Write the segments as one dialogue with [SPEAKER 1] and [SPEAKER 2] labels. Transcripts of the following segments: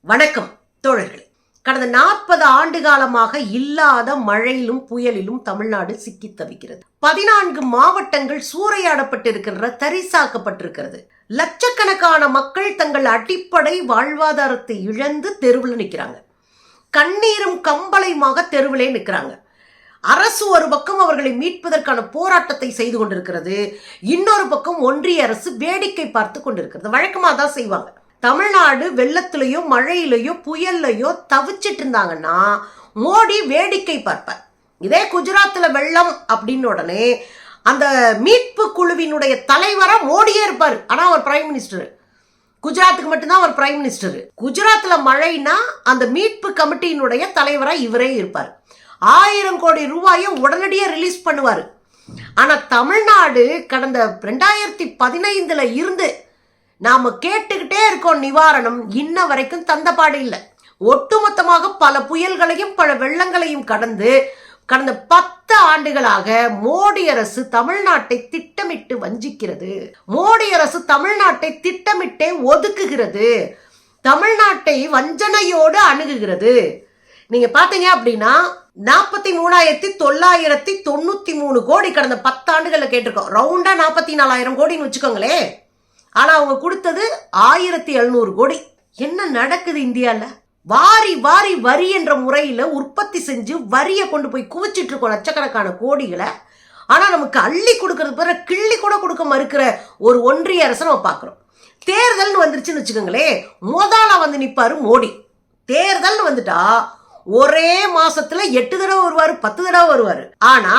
[SPEAKER 1] வணக்கம் தோழர்களே. கடந்த 40 ஆண்டு காலமாக இல்லாத மழையிலும் புயலிலும் தமிழ்நாடு சிக்கி தவிக்கிறது. 14 மாவட்டங்கள் சூறையாடப்பட்டிருக்கின்ற, தரிசாக்கப்பட்டிருக்கிறது. லட்சக்கணக்கான மக்கள் தங்கள் அடிப்படை வாழ்வாதாரத்தை இழந்து தெருவில் நிற்கிறாங்க. கண்ணீரும் கம்பளையுமாக தெருவிலே நிற்கிறாங்க. அரசு ஒரு பக்கம் அவர்களை மீட்பதற்கான போராட்டத்தை செய்து கொண்டிருக்கிறது, இன்னொரு பக்கம் ஒன்றிய அரசு வேடிக்கை பார்த்து கொண்டிருக்கிறது. வழக்கமாக தான் செய்வாங்க. தமிழ்நாடு வெள்ளத்திலையோ மழையிலையோ புயல்லையோ தவிச்சிட்டு இருந்தாங்கன்னா மோடி வேடிக்கை பார்ப்பார். இதே குஜராத்தில் வெள்ளம் அப்படின்னு உடனே அந்த மீட்பு குழுவினுடைய தலைவரா மோடியே இருப்பார். ஆனால் அவர் பிரைம் மினிஸ்டர். குஜராத்துக்கு மட்டும்தான் அவர் பிரைம் மினிஸ்டர். குஜராத்தில் மழைனா அந்த மீட்பு கமிட்டியினுடைய தலைவரா இவரே இருப்பார். 1000 கோடி ரூபாயை உடனடியே ரிலீஸ் பண்ணுவார். ஆனால் தமிழ்நாடு கடந்த 2015 இருந்து நாம கேட்டுக்கிட்டே இருக்கோம் நிவாரணம், இன்ன வரைக்கும் தந்தபாடு இல்லை. ஒட்டுமொத்தமாக பல புயல்களையும் பல வெள்ளங்களையும் கடந்து கடந்த 10 ஆண்டுகளாக மோடி அரசு தமிழ்நாட்டை திட்டமிட்டு வஞ்சிக்கிறது. மோடி அரசு தமிழ்நாட்டை திட்டமிட்டே ஒதுக்குகிறது. தமிழ்நாட்டை வஞ்சனையோடு அணுகுகிறது. நீங்க பாத்தீங்க அப்படின்னா 43,993 கோடி கடந்த 10 ஆண்டுகள்ல கேட்டிருக்கோம். ரவுண்டா 44,000 கோடின்னு வச்சுக்கோங்களே. ஆனா அவங்க கொடுத்தது 1,700 கோடி. என்ன நடக்குது இந்தியால? வாரி வாரி வரி என்ற முறையில உற்பத்தி செஞ்சு வரியை கொண்டு போய் குவிச்சிட்டு இருக்கோம் லட்சக்கணக்கான கோடிகளை. ஆனா நமக்கு அள்ளி கொடுக்கறது பிற கிள்ளி கூட கொடுக்க மறுக்கிற ஒரு ஒன்றிய அரசை நம்ம பார்க்கிறோம். தேர்தல்னு வந்துருச்சுன்னு வச்சுக்கோங்களே, முதலா வந்து நிப்பாரு மோடி. தேர்தல்னு வந்துட்டா ஒரே மாசத்துல 8 தடவை வருவாரு, 10 தடவை வருவாரு. ஆனா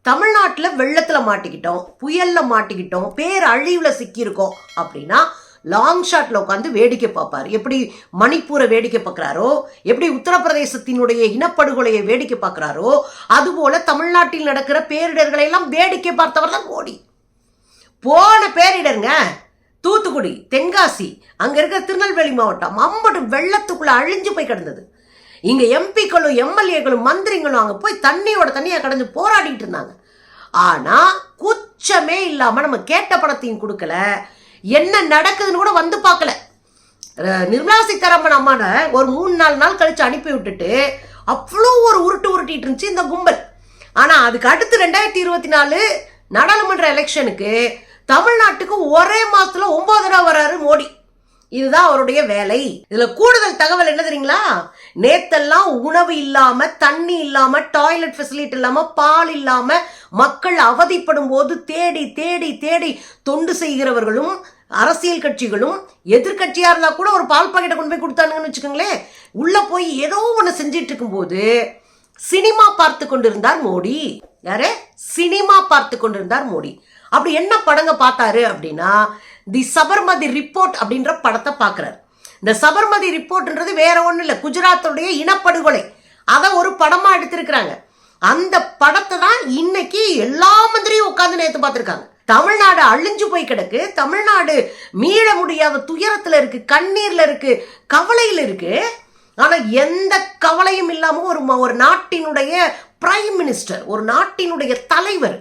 [SPEAKER 1] தமிழ்நாட்டில் வெள்ளத்தில் மாட்டிக்கிட்டோம், புயல்ல மாட்டிக்கிட்டோம், பேர் அழிவுல சிக்கியிருக்கோம் அப்படின்னா லாங் ஷாட்ல உட்காந்து வேடிக்கை பார்ப்பார். எப்படி மணிப்பூரை வேடிக்கை பார்க்கிறாரோ, எப்படி உத்தரப்பிரதேசத்தினுடைய இனப்படுகொலையை வேடிக்கை பார்க்கிறாரோ, அதுபோல தமிழ்நாட்டில் நடக்கிற பேரிடர்களை எல்லாம் வேடிக்கை பார்த்தவர் தான் மோடி. போன பேரிடருங்க தூத்துக்குடி, தென்காசி, அங்க இருக்கிற திருநெல்வேலி மாவட்டம் அம்பட்டு வெள்ளத்துக்குள்ள அழிஞ்சு போய் கிடந்தது. இங்க எம்பிக்களும் எம்எல்ஏக்களும் மந்திரிகளும் அங்க போய் தண்ணியா கடந்து போராடிட்டு இருந்தாங்க. ஆனா குச்சமே இல்லாம நம்ம கேட்ட பணத்தையும் கொடுக்கல, என்ன நடக்குதுன்னு கூட வந்து பார்க்கல. நிர்மலா சீதாராமன் அம்மான ஒரு 3-4 நாள் கழிச்சு அனுப்பி விட்டுட்டு அவ்வளோ ஒரு உருட்டிட்டு இருந்துச்சு இந்த கும்பல். ஆனா அதுக்கு அடுத்து 2024 நாடாளுமன்ற எலெக்ஷனுக்கு தமிழ்நாட்டுக்கு ஒரே மாசத்துல 9 தடவை வர்றாரு மோடி. இதுதான் அவருடைய வேலை. இதுல கூடுதல் தகவல் என்ன தெரியுங்களா? நேத்தெல்லாம் உணவு இல்லாம, தண்ணி இல்லாம, டாய்லெட் ஃபெசிலிட்டி இல்லாம, பால் இல்லாம மக்கள் அவதிப்படும் போது தேடி தேடி தேடி தொண்டு செய்கிறவர்களும் அரசியல் கட்சிகளும், எதிர்கட்சியா இருந்தா கூட ஒரு பால் பாக்கெட்டை கொண்டு போய் கொடுத்தானுங்கன்னு வச்சுக்கோங்களேன். உள்ள போய் ஏதோ ஒண்ணு செஞ்சிட்டு இருக்கும் போது சினிமா பார்த்து கொண்டிருந்தார் மோடி. யாரு? சினிமா பார்த்து கொண்டிருந்தார் மோடி. அப்படி என்ன படங்க பார்த்தாரு அப்படின்னா, தி சபர்மதி ரிப்போர்ட் அப்படின்ற படத்தை பார்க்கிறார். இந்த சபர்மதி ரிப்போர்ட்ன்றது வேற ஒன்றும் இல்லை, குஜராத்துடைய இனப்படுகொலை. அதை ஒரு படமா எடுத்திருக்கிறாங்க. அந்த படத்தை தான் இன்னைக்கு எல்லா மந்திரியும் உட்கார்ந்து நேற்று பார்த்துருக்காங்க. தமிழ்நாடு அழிஞ்சு போய் கிடக்கு, தமிழ்நாடு மீள முடியாத துயரத்துல இருக்கு, கண்ணீர்ல இருக்கு, கவலையில இருக்கு. ஆனா எந்த கவலையும் இல்லாம ஒரு நாட்டினுடைய பிரைம் மினிஸ்டர், ஒரு நாட்டினுடைய தலைவர்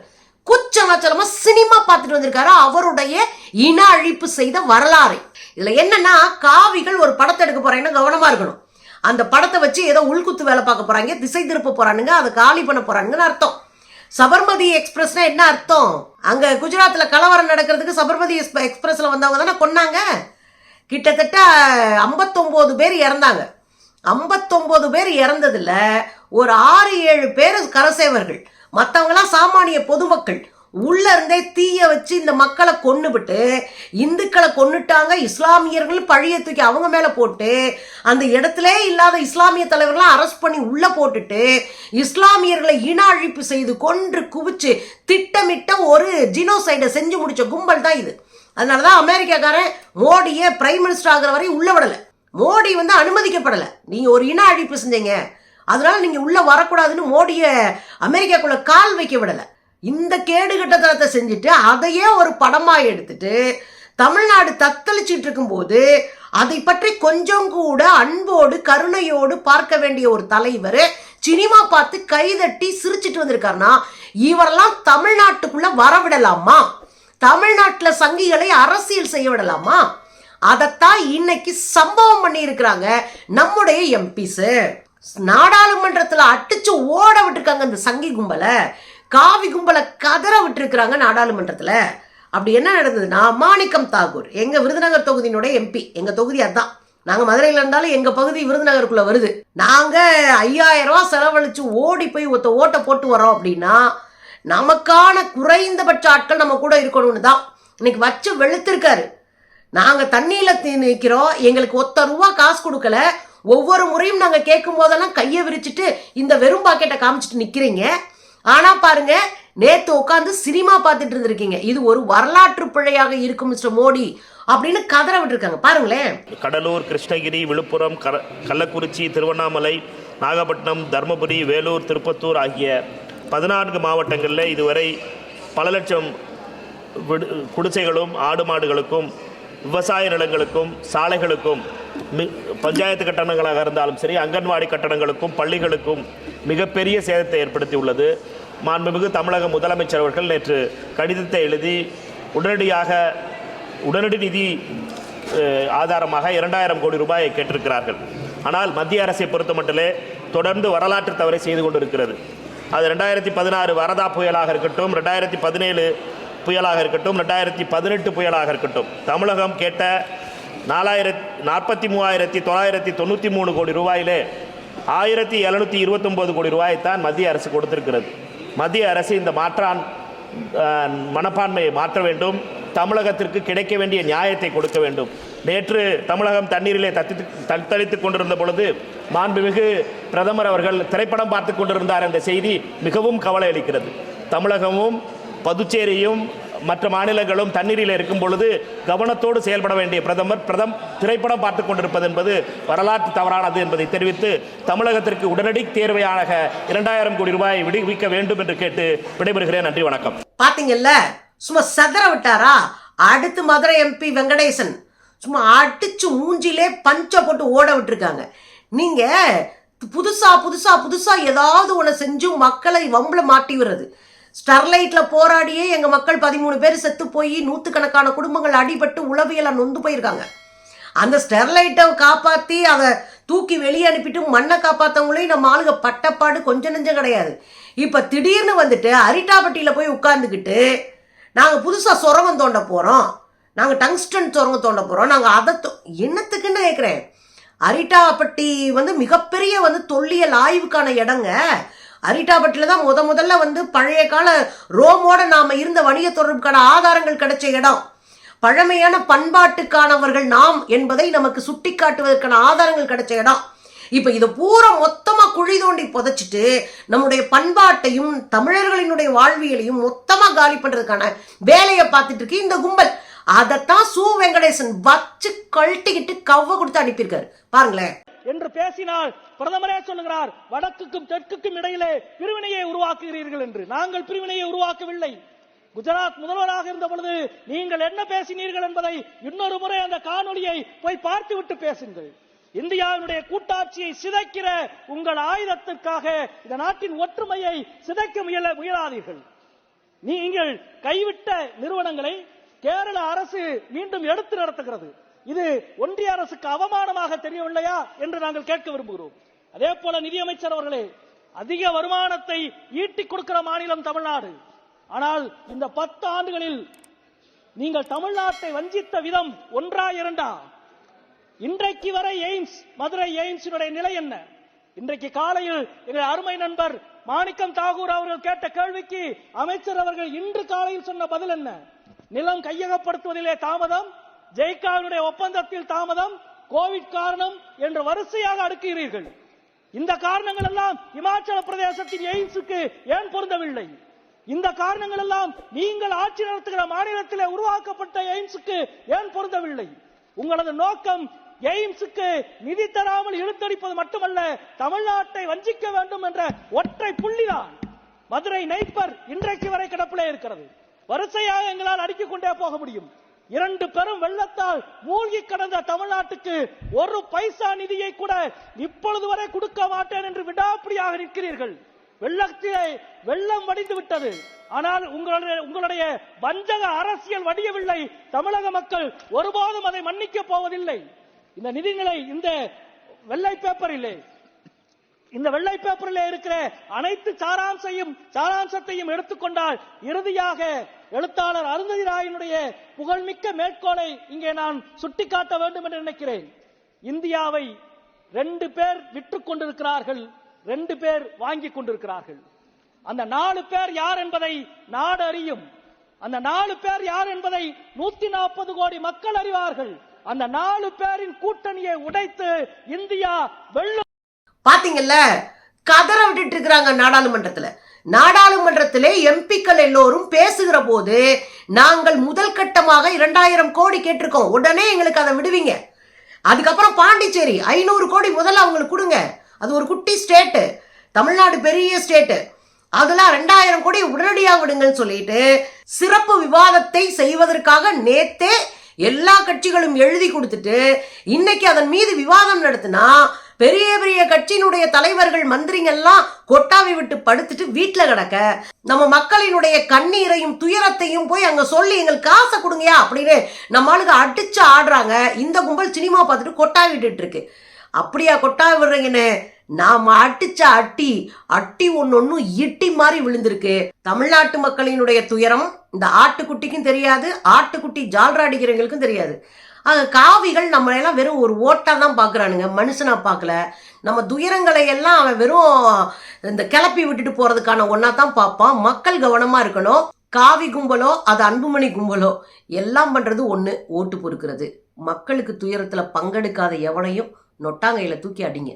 [SPEAKER 1] குச்சமச்சலமா சினிமா பார்த்துட்டு வந்திருக்காரு அவருடைய இன அழிப்பு செய்த வரலாறு. இதுல என்னன்னா, காவிகள் ஒரு படத்தை எடுக்க போறாங்கன்னா கவனமா இருக்கணும். அந்த படத்தை வச்சு ஏதோ உள்குத்து வேலை பார்க்க போறாங்க, திசை திருப்ப போறானுங்க, அதை காலி பண்ண போறாங்கன்னு அர்த்தம். சபர்மதி எக்ஸ்பிரஸ்னா என்ன அர்த்தம்? அங்க குஜராத்ல கலவரம் நடக்கிறதுக்கு சபர்மதி எக்ஸ்பிரஸ்ல வந்தவங்க தானே கொன்னாங்க. கிட்டத்தட்ட 59 பேர் இறந்தாங்க. 59 பேர் இறந்ததுல ஒரு 6-7 பேர் கரசேவர்கள், மற்றவங்களாம் சாமானிய பொதுமக்கள். உள்ள இருந்தே தீய வச்சு இந்த மக்களை கொன்னுபிட்டு இந்துக்களை கொன்னுட்டாங்க, இஸ்லாமியர்கள் பழிய தூக்கி அவங்க மேல போட்டு அந்த இடத்துல இல்லாத இஸ்லாமிய தலைவர்களாம் அரெஸ்ட் பண்ணி உள்ள போட்டுட்டு இஸ்லாமியர்களை இன அழிப்பு செய்து கொன்று குவிச்சு திட்டமிட்ட ஒரு ஜினோசைடை செஞ்சு முடிச்ச கும்பல் தான் இது. அதனாலதான் அமெரிக்காக்காரன் மோடியை பிரைம் மினிஸ்டர் ஆகிற வரை உள்ள விடல. மோடி வந்து அனுமதிக்கப்படலை. நீங்க ஒரு இன அழிப்பு செஞ்சீங்க, அதனால நீங்க உள்ள வரக்கூடாதுன்னு மோடிய அமெரிக்காக்குள்ள கால் வைக்க விடல. இந்த கேடுகட்டத்தனத்தை செஞ்சுட்டு அதையே ஒரு படமா எடுத்துட்டு தமிழ்நாடு தத்தளிச்சிட்டு இருக்கும் போது அதை பற்றி கொஞ்சம் கூட அன்போடு கருணையோடு பார்க்க வேண்டிய ஒரு தலைவர் சினிமா பார்த்து கைதட்டி சிரிச்சிட்டு வந்திருக்காருன்னா இவரெல்லாம் தமிழ்நாட்டுக்குள்ள வரவிடலாமா? தமிழ்நாட்டுல சங்கிகளை அரசியல் செய்ய விடலாமா? அதைத்தான் இன்னைக்கு சம்பவம் பண்ணி இருக்கிறாங்க நம்முடைய எம்பிஸ். நாடாளுமன்றத்துல அடிச்சு ஓட விட்டுருக்காங்க இந்த சங்கி கும்பலை, காவி கும்பலை கதற விட்டுருக்காங்க நாடாளுமன்றத்துல. அப்படி என்ன நடந்ததுன்னா, மாணிக்கம் தாகூர் எங்க விருதுநகர் தொகுதியினுடைய எம்பி, எங்க தொகுதி அதான், நாங்க மதுரையில இருந்தாலும் எங்க பகுதி விருதுநகருக்குள்ள வருது. நாங்க 5000 ரூபாய் செலவழிச்சு ஓடி போய் ஓட்ட போட்டு வரோம் அப்படின்னா நமக்கான குறைந்தபட்ச ஆட்கள் நம்ம கூட இருக்கணும்னு தான் இன்னைக்கு வச்சு வெளுத்திருக்காரு. நாங்க தண்ணியில நிற்கிறோம், எங்களுக்கு ₹1 காசு கொடுக்கல. ஒவ்வொரு முறையும் நாங்க கேட்கும் போதெல்லாம் கையை விரிச்சிட்டு இந்த வெறும் பாக்கெட்டை காமிச்சிட்டு நிக்கிறீங்க. ஆனா பாருங்க, நேத்து உட்காந்து சினிமா பார்த்துட்டு இருந்திருக்கீங்க. இது ஒரு வரலாற்று பிழையாக இருக்கும் மிஸ்டர் மோடி அப்படின்னு கதற விட்டுருக்காங்க. பாருங்களேன்.
[SPEAKER 2] கடலூர், கிருஷ்ணகிரி, விழுப்புரம், கள்ளக்குறிச்சி, திருவண்ணாமலை, நாகப்பட்டினம், தர்மபுரி, வேலூர், திருப்பத்தூர் ஆகிய 14 மாவட்டங்களில் இதுவரை பல லட்சம் குடிசைகளும் ஆடு மாடுகளுக்கும் விவசாய நிலங்களுக்கும் சாலைகளுக்கும் பஞ்சாயத்து கட்டணங்களாக இருந்தாலும் சரி, அங்கன்வாடி கட்டணங்களுக்கும் பள்ளிகளுக்கும் மிகப்பெரிய சேதத்தை ஏற்படுத்தி உள்ளது. மாண்புமிகு தமிழக முதலமைச்சர் அவர்கள் நேற்று கடிதத்தை எழுதி உடனடி நிதி ஆதாரமாக 2000 கோடி ரூபாயை கேட்டிருக்கிறார்கள். ஆனால் மத்திய அரசை பொறுத்தமட்டிலே தொடர்ந்து வரலாற்று தவறை செய்து கொண்டிருக்கிறது. அது 2016 வரதா புயலாக இருக்கட்டும், 2017 புயலாக இருக்கட்டும், 2018 புயலாக இருக்கட்டும், தமிழகம் கேட்ட 43,993 கோடி ரூபாயிலே 1729 கோடி ரூபாய்த்தான் மத்திய அரசு கொடுத்திருக்கிறது. மத்திய அரசு இந்த மனப்பான்மையை மாற்ற வேண்டும், தமிழகத்திற்கு கிடைக்க வேண்டிய நியாயத்தை கொடுக்க வேண்டும். நேற்று தமிழகம் தண்ணீரிலே தத்தளித்துக் கொண்டிருந்த பொழுது மாண்புமிகு பிரதமர் அவர்கள் திரைப்படம் பார்த்து கொண்டிருந்தார் என்ற செய்தி மிகவும் கவலை அளிக்கிறது. தமிழகமும் புதுச்சேரியும் மற்ற மாநிலங்களும் தண்ணீரில் இருக்கும் பொழுது கவனத்தோடு செயல்பட வேண்டிய பிரதமர் திரைப்படம் பார்த்து கொண்டிருப்பது என்பது வரலாற்று தவறானது என்பதை தெரிவித்து தமிழகத்திற்கு உடனடி தேர்வையாக 2000 கோடி ரூபாயை விடுவிக்க வேண்டும் என்று கேட்டு விடைபெறுகிறேன். நன்றி, வணக்கம்.
[SPEAKER 1] பாத்தீங்கல்ல, சும்மா சதற விட்டாரா? அடுத்து மதுரை எம்பி வெங்கடேசன் சும்மா அடிச்சு மூஞ்சிலே பஞ்ச போட்டு ஓட விட்டுருக்காங்க. நீங்க புதுசா புதுசா புதுசா ஏதாவது ஒன்று செஞ்சு மக்களை வம்புல மாட்டி விடுறது. ஸ்டெர்லைட்ல போராடியே எங்க மக்கள் 13 பேர் செத்து போய் 100கணக்கான குடும்பங்கள் அடிபட்டு உளவியல நொந்து போயிருக்காங்க. அந்த ஸ்டெர்லைட்டை காப்பாத்தி அதை தூக்கி வெளியே அனுப்பிட்டு மண்ணை காப்பாத்தவங்களையும் நம்ம ஆளுங்க பட்டப்பாடு கொஞ்சம் நெஞ்சம் கிடையாது. இப்ப திடீர்னு வந்துட்டு அரிட்டாபட்டியில போய் உட்கார்ந்துக்கிட்டு நாங்க புதுசா சுரங்கம் தோண்ட போறோம், நாங்க டங்ஸ்டன் சுரங்கம் தோண்ட போறோம், நாங்க அதை என்னத்துக்குன்னு கேட்கிறேன். அரிட்டாபட்டி மிகப்பெரிய தொல்லியல் ஆய்வுக்கான இடங்க. அரிட்டாபட்டியில தான் முதல்ல பழைய கால ரோமோட நாம இருந்த வணிக தொடர்புக்கான ஆதாரங்கள் கிடைச்ச இடம். பழமையான பண்பாட்டுக்கானவர்கள் நாம் என்பதை நமக்கு சுட்டி காட்டுவதற்கான ஆதாரங்கள் கிடைச்ச இடம். இப்ப இது பூரா மொத்தமா குழி தோண்டி புதைச்சிட்டு நம்முடைய பண்பாட்டையும் தமிழர்களினுடைய வாழ்வியலையும் மொத்தமா காலி பண்றதுக்கான வேலையை பார்த்துட்டு இருக்கு இந்த கும்பல். அதைத்தான் சு வெங்கடேசன் வச்சு கழட்டிக்கிட்டு கவ்வ கொடுத்து அனுப்பியிருக்காரு. பாருங்களேன்.
[SPEAKER 3] என்று பேசினால் பிரதமரே சொல்லுகிறார், வடக்குக்கும் தெற்குக்கும் இடையிலே பிரிவினையை உருவாக்குகிறீர்கள் என்று. நாங்கள் பிரிவினையை உருவாக்கவில்லை. குஜராத் முதல்வராக இருந்த பொழுது நீங்கள் என்ன பேசினீர்கள் என்பதை இன்னொரு முறை அந்த காணொலியை போய் பார்த்துவிட்டு பேசுங்கள். இந்தியாவுடைய கூட்டாட்சியை சிதைக்கிற உங்கள் ஆயுதத்திற்காக இந்த நாட்டின் ஒற்றுமையை சிதைக்க முயலாதீர்கள். நீங்கள் கைவிட்ட நிறுவனங்களை கேரள அரசு மீண்டும் எடுத்து நடத்துகிறது. இது ஒன்றிய அரசுக்கு அவமானமாக தெரியவில்லையா என்று நாங்கள் கேட்க விரும்புகிறோம். அதே போல நிதியமைச்சர் அவர்களே, அதிக வருமானத்தை ஈட்டிக் கொடுக்கிற மாநிலம் தமிழ்நாடு. ஆனால் இந்த 10 ஆண்டுகளில் நீங்கள் தமிழ்நாட்டை வஞ்சித்த விதம் ஒன்றா இரண்டா? இன்றைக்கு வரை எய்ம்ஸ், மதுரை எய்ம்ஸினுடைய நிலை என்ன? இன்றைக்கு காலையில் எங்கள் அருமை நண்பர் மாணிக்கம் தாகூர் அவர்கள் கேட்ட கேள்விக்கு அமைச்சர் அவர்கள் இன்று காலையில் சொன்ன பதில் என்ன? நிலம் கையகப்படுத்துவதிலே தாமதம், ஜெய்காவுடைய ஒப்பந்தத்தில் தாமதம், கோவிட் காரணம் என்று வரிசையாக அடுக்குகிறீர்கள். இந்த காரணங்கள் எல்லாம் இமாச்சல பிரதேசத்தின் எய்ம்ஸுக்கு ஏன் பொருந்தவில்லை? இந்த காரணங்கள் எல்லாம் நீங்கள் ஆட்சி நடத்துகிற மாநிலத்தில் உருவாக்கப்பட்ட எய்ம்ஸுக்கு ஏன் பொருந்தவில்லை? உங்களது நோக்கம் எய்ம்ஸுக்கு நிதி தராமல் இழுத்தடிப்பது மட்டுமல்ல, தமிழ்நாட்டை வஞ்சிக்க வேண்டும் என்ற ஒற்றை புள்ளிதான். மதுரை நெய்ப்பர் இன்றைக்கு வரை கிடப்பிலே இருக்கிறது. வரிசையாக எங்களால் அடுக்கிக் கொண்டே போக முடியும். 2 பெரும் வெள்ளத்தால் மூழ்கி கடந்த தமிழ்நாட்டுக்கு 1 பைசா நிதியை கூட இப்பொழுது வரை கொடுக்க மாட்டேன் என்று விடாப்பிடியாக நிற்கிறீர்கள். வெள்ளத்திலே வெள்ளம் வடிந்து விட்டது. ஆனால் உங்களுடைய வஞ்சக அரசியல் வடியவில்லை. தமிழக மக்கள் ஒருபோதும் அதை மன்னிக்க போவதில்லை. இந்த நிதிநிலை இந்த வெள்ளை பேப்பரிலே இருக்கிற அனைத்து சாராம்சத்தையும் எடுத்துக்கொண்டால் இறுதியாக எழுத்தாளர் அருந்ததி ராயினுடைய புகழ்மிக்க மேற்கோளை இங்கே நான் சுட்டிக்காட்ட வேண்டும் என்று நினைக்கிறேன். இந்தியாவை 2 பேர் விற்றுக் கொண்டிருக்கிறார்கள், 2 பேர் வாங்கிக் கொண்டிருக்கிறார்கள். அந்த 4 பேர் யார் என்பதை நாடு அறியும். அந்த 4 பேர் யார் என்பதை 140 கோடி மக்கள் அறிவார்கள். அந்த 4 பேரின் கூட்டணியை உடைத்து இந்தியா வெல்லும்.
[SPEAKER 1] பாத்தீங்கல்ல, கதற விட்டுட்டு இருக்கிறாங்க நாடாளுமன்றத்திலே எம்பிக்கள் எல்லோரும் பேசுகிற போது நாங்கள் முதல் கட்டமாக 2000 கோடி கேட்டிருக்கோம், உடனே எங்களுக்கு அதை விடுவீங்க. அதுக்கப்புறம் பாண்டிச்சேரி 500 கோடி முதல்ல அவங்களுக்கு கொடுங்க, அது ஒரு குட்டி ஸ்டேட்டு, தமிழ்நாடு பெரிய ஸ்டேட்டு, அதெல்லாம் 2000 கோடி உடனடியாக விடுங்கன்னு சொல்லிட்டு சிறப்பு விவாதத்தை செய்வதற்காக நேத்தே எல்லா கட்சிகளும் எழுதி கொடுத்துட்டு இன்னைக்கு அதன் மீது விவாதம் நடத்தினா பெரிய பெரிய கட்சியினுடைய தலைவர்கள் மந்திரிங்கெல்லாம் கொட்டாவி விட்டு படுத்துட்டு வீட்டுல கிடக்க, நம்ம மக்களினுடைய கண்ணீரையும் துயரத்தையும் போய் அங்க சொல்லி எங்களுக்கு காசை கொடுங்கயா அப்படின்னு நம்மளுக்கு அடிச்சு ஆடுறாங்க. இந்த கும்பல் சினிமா பார்த்துட்டு கொட்டாவி விட்டுட்டு இருக்கு. அப்படியா கொட்டாவி விடுறீங்கன்னு? நாம அடிச்ச அட்டி ஒன்னொன்னு இட்டி மாதிரி விழுந்திருக்கு. தமிழ்நாட்டு மக்களினுடைய துயரம் இந்த ஆட்டுக்குட்டிக்கும் தெரியாது, ஆட்டுக்குட்டி ஜால்ரா அடிக்கிறவங்களுக்கும் தெரியாது. காவிகள் நம்ம எல்லாம் வெறும் ஒரு ஓட்டா தான் பாக்குறானுங்க, மனுஷனா பார்க்கல. நம்ம துயரங்களை எல்லாம் அவன் வெறும் இந்த கிளப்பி விட்டுட்டு போறதுக்கான ஒன்னா தான் பார்ப்பான். மக்கள் கவனமா இருக்கணும். காவி கும்பலோ அது அன்புமணி கும்பலோ எல்லாம் பண்றது ஒண்ணு, ஓட்டு பொறுக்கிறது. மக்களுக்கு துயரத்துல பங்கெடுக்காத எவனையும் நொட்டாங்கையில தூக்கி அடிங்க.